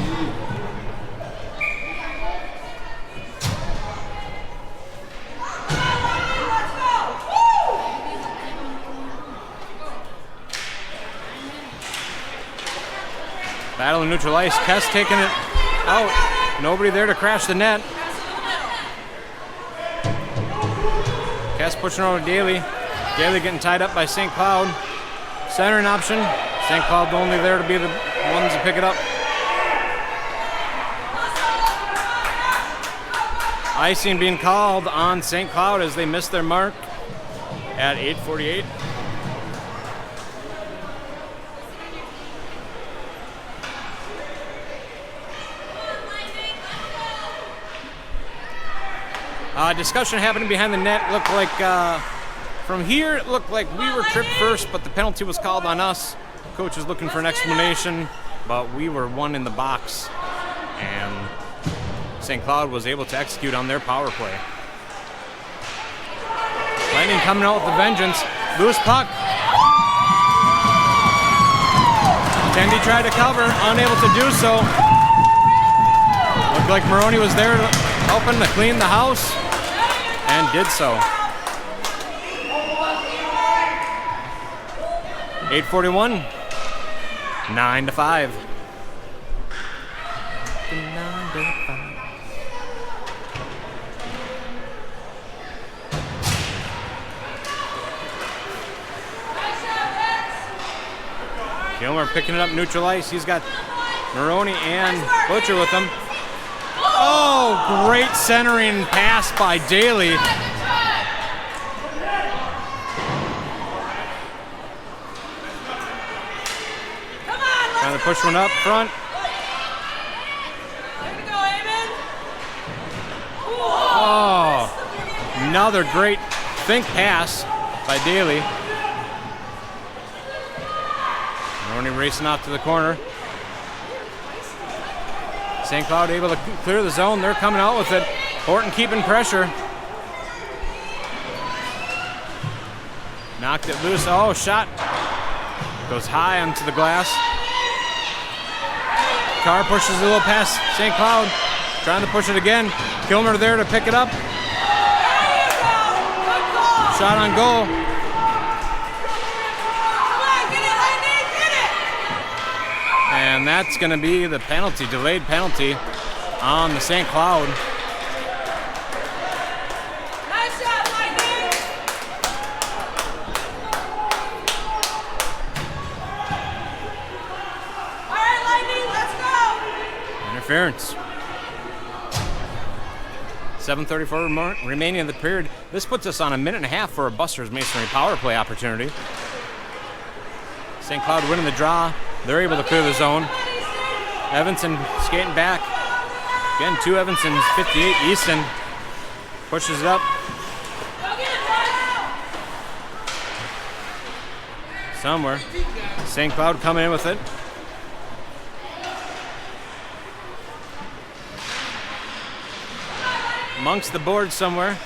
Speaker 1: Battle in neutral ice. Kes taking it out. Nobody there to crash the net. Kes pushing over to Daley. Daley getting tied up by St. Cloud. Centering option. St. Cloud only there to be the ones to pick it up. Icing being called on St. Cloud as they missed their mark at 8:48. Discussion happening behind the net. Looked like from here it looked like we were tripped first, but the penalty was called on us. Coach is looking for an explanation, but we were one in the box, and St. Cloud was able to execute on their power play. Lightning coming out with a vengeance. Loose puck. Tendy tried to cover, unable to do so. Looked like Moroni was there helping to clean the house, and did so. 8:41, 9-5. Kilmer picking it up neutral ice. He's got Moroni and Butcher with him. Oh, great centering pass by Daley. Trying to push one up front. Oh, another great think pass by Daley. Moroni racing out to the corner. St. Cloud able to clear the zone. They're coming out with it. Horton keeping pressure. Knocked it loose. Oh, shot. Goes high onto the glass. Carr pushes a little past St. Cloud. Trying to push it again. Kilmer there to pick it up. Shot on goal. And that's going to be the penalty, delayed penalty on the St. Cloud.
Speaker 4: Nice shot, Lightning! All right, Lightning, let's go!
Speaker 1: Interference. 7:34 remaining in the period. This puts us on a minute and a half for a Buster's Masonry power play opportunity. St. Cloud winning the draw. They're able to clear the zone. Evanson skating back. Again, two Evansons, 58. Easton pushes it up. Somewhere. St. Cloud coming in with it. Amongst the boards somewhere.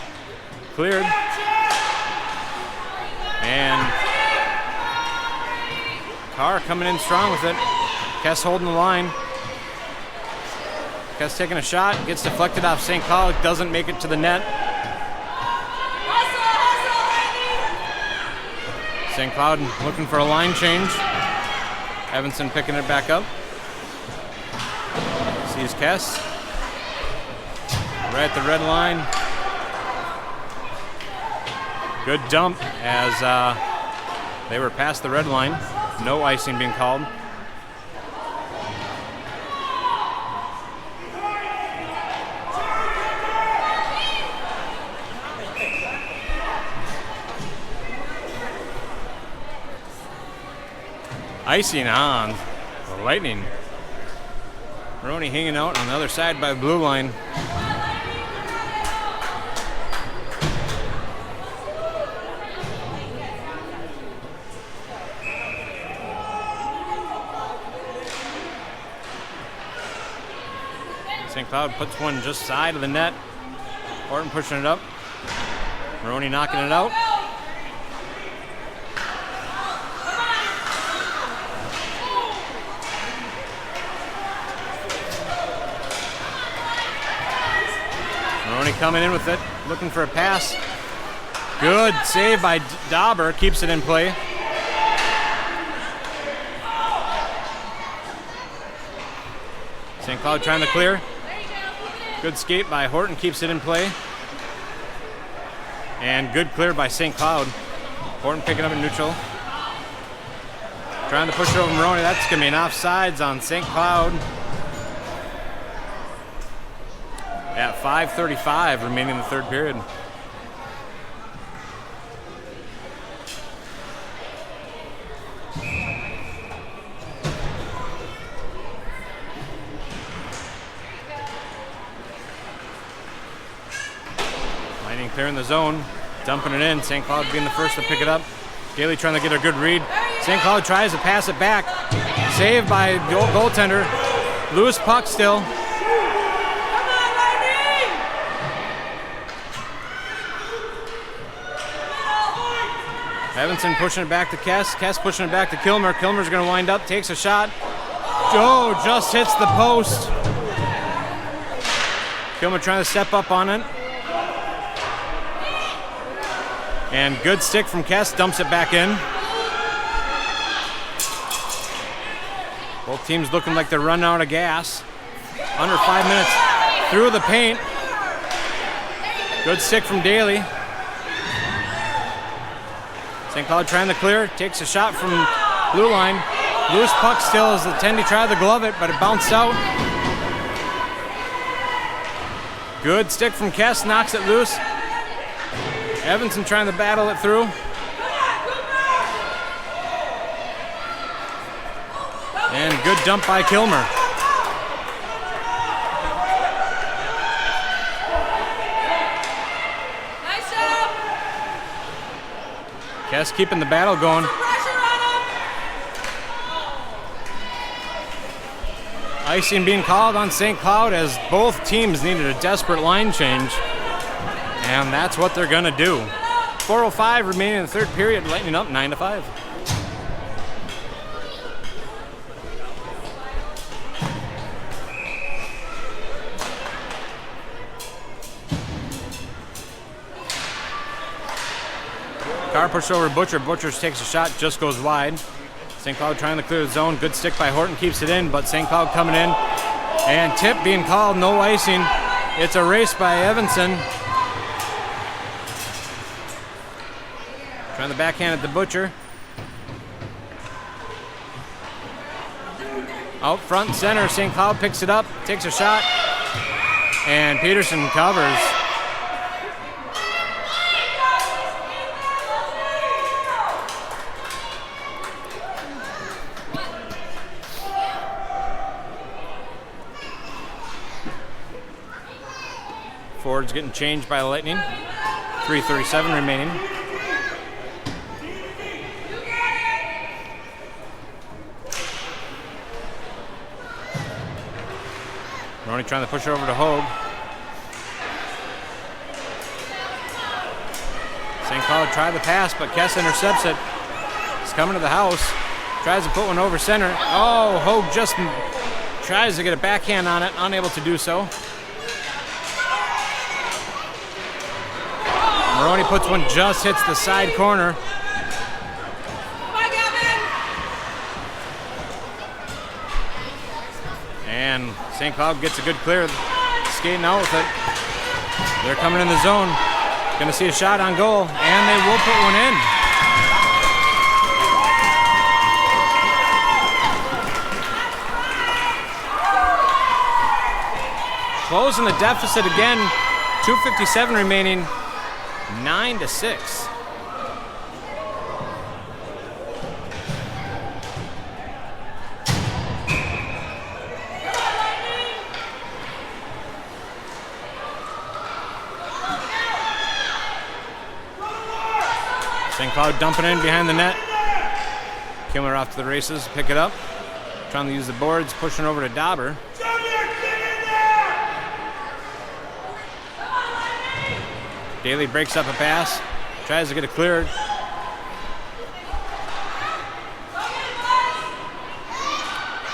Speaker 1: Cleared. And Carr coming in strong with it. Kes holding the line. Kes taking a shot, gets deflected off St. Cloud, doesn't make it to the net. St. Cloud looking for a line change. Evanson picking it back up. Sees Kes. Right at the red line. Good dump as they were past the red line. No icing being called. Icing on the Lightning. Moroni hanging out on the other side by the blue line. St. Cloud puts one just side of the net. Horton pushing it up. Moroni knocking it out. Moroni coming in with it, looking for a pass. Good save by Dauber, keeps it in play. St. Cloud trying to clear. Good skate by Horton, keeps it in play. And good clear by St. Cloud. Horton picking up in neutral. Trying to push it over Moroni. That's going to be an offsides on St. Cloud. At 5:35 remaining in the third period. Lightning clearing the zone, dumping it in. St. Cloud being the first to pick it up. Daley trying to get a good read. St. Cloud tries to pass it back. Saved by the goaltender. Loose puck still. Evanson pushing it back to Kes. Kes pushing it back to Kilmer. Kilmer's going to wind up, takes a shot. Oh, just hits the post. Kilmer trying to step up on it. And good stick from Kes, dumps it back in. Both teams looking like they're running out of gas. Under 5 minutes through the paint. Good stick from Daley. St. Cloud trying to clear, takes a shot from blue line. Loose puck still as the Tendy tried to glove it, but it bounced out. Good stick from Kes, knocks it loose. Evanson trying to battle it through. And good dump by Kilmer. Kes keeping the battle going. Icing being called on St. Cloud as both teams needed a desperate line change. And that's what they're going to do. 4:05 remaining in the third period, Lightning up 9-5. Carr pushed over Butcher. Butcher takes a shot, just goes wide. St. Cloud trying to clear the zone. Good stick by Horton, keeps it in, but St. Cloud coming in. And tip being called, no icing. It's a race by Evanson. Trying to backhand at the Butcher. Out front center, St. Cloud picks it up, takes a shot, and Peterson covers. Forward's getting changed by the Lightning. 3:37 remaining. Moroni trying to push it over to Hogue. St. Cloud tried the pass, but Kes intercepts it. He's coming to the house. Tries to put one over center. Oh, Hogue just tries to get a backhand on it, unable to do so. Moroni puts one, just hits the side corner. And St. Cloud gets a good clear, skating out with it. They're coming in the zone. Gonna see a shot on goal, and they will put one in. Closing the deficit again, 2:57 remaining, 9-6. St. Cloud dumping in behind the net. Kilmer off to the races, pick it up. Trying to use the boards, pushing over to Dauber. Daley breaks up a pass, tries to get it cleared.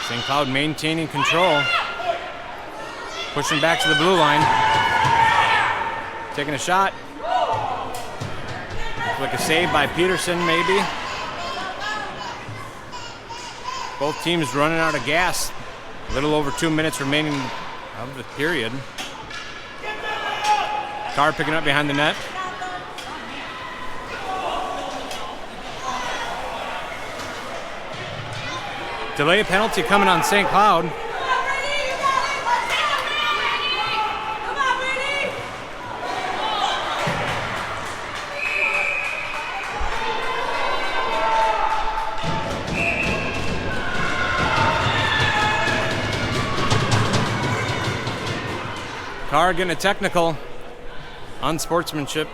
Speaker 1: St. Cloud maintaining control. Pushing back to the blue line. Taking a shot. Like a save by Peterson, maybe. Both teams running out of gas. A little over 2 minutes remaining of the period. Carr picking up behind the net. Delay penalty coming on St. Cloud. Carr getting a technical. Unsportsmanship.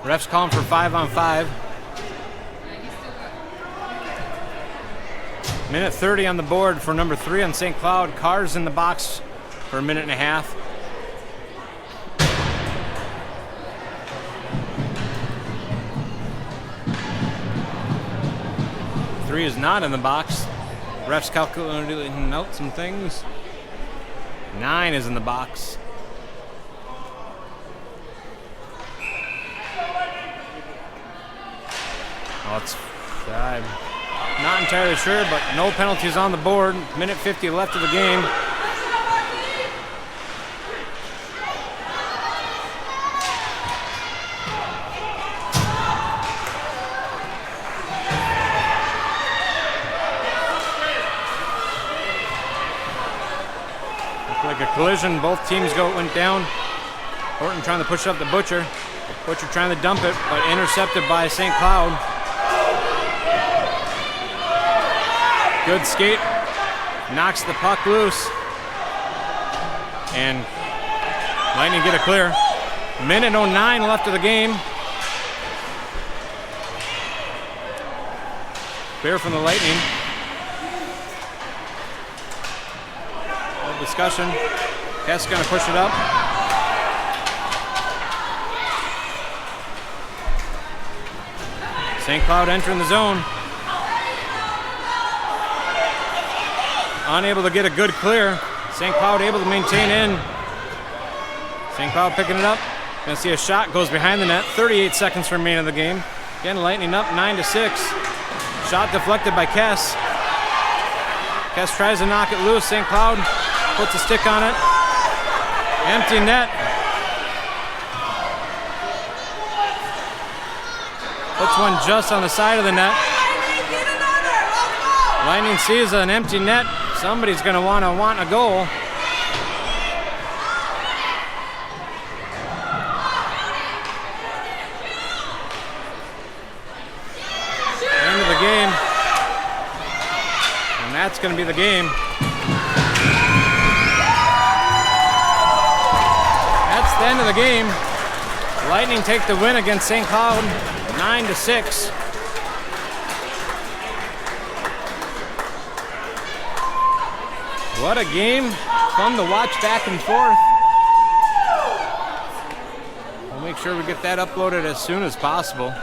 Speaker 1: Ref's calling for 5-on-5. Minute 30 on the board for number 3 on St. Cloud. Carr's in the box for a minute and a half. Three is not in the box. Ref's calculating out some things. 9 is in the box. I'm not entirely sure, but no penalties on the board. Minute 50 left of the game. Looked like a collision. Both teams went down. Horton trying to push up the Butcher. Butcher trying to dump it, but intercepted by St. Cloud. Good skate, knocks the puck loose, and Lightning get a clear. Minute 09 left of the game. Clear from the Lightning. No discussion. Kes gonna push it up. St. Cloud entering the zone. Unable to get a good clear. St. Cloud able to maintain in. St. Cloud picking it up. Gonna see a shot, goes behind the net. 38 seconds remaining in the game. Again, Lightning up 9-6. Shot deflected by Kes. Kes tries to knock it loose. St. Cloud puts a stick on it. Empty net. Puts one just on the side of the net. Lightning sees an empty net. Somebody's going to want a goal. End of the game. And that's going to be the game. That's the end of the game.
Speaker 2: Lightning take the win against St. Cloud, 9-6. What a game. Fun to watch back and forth. We'll make sure we get that uploaded as soon as possible.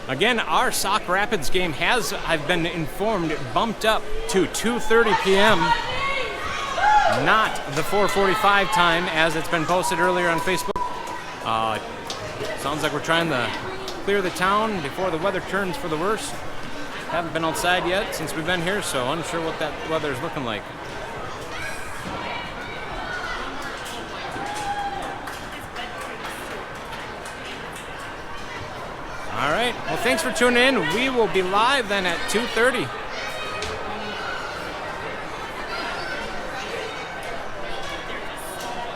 Speaker 2: Again, our Sauk Rapids game has, I've been informed, bumped up to 2:30 p.m., not the 4:45 time as it's been posted earlier on Facebook. Sounds like we're trying to clear the town before the weather turns for the worse. Haven't been outside yet since we've been here, so unsure what that weather is looking like. All right, well, thanks for tuning in. We will be live then at 2:30.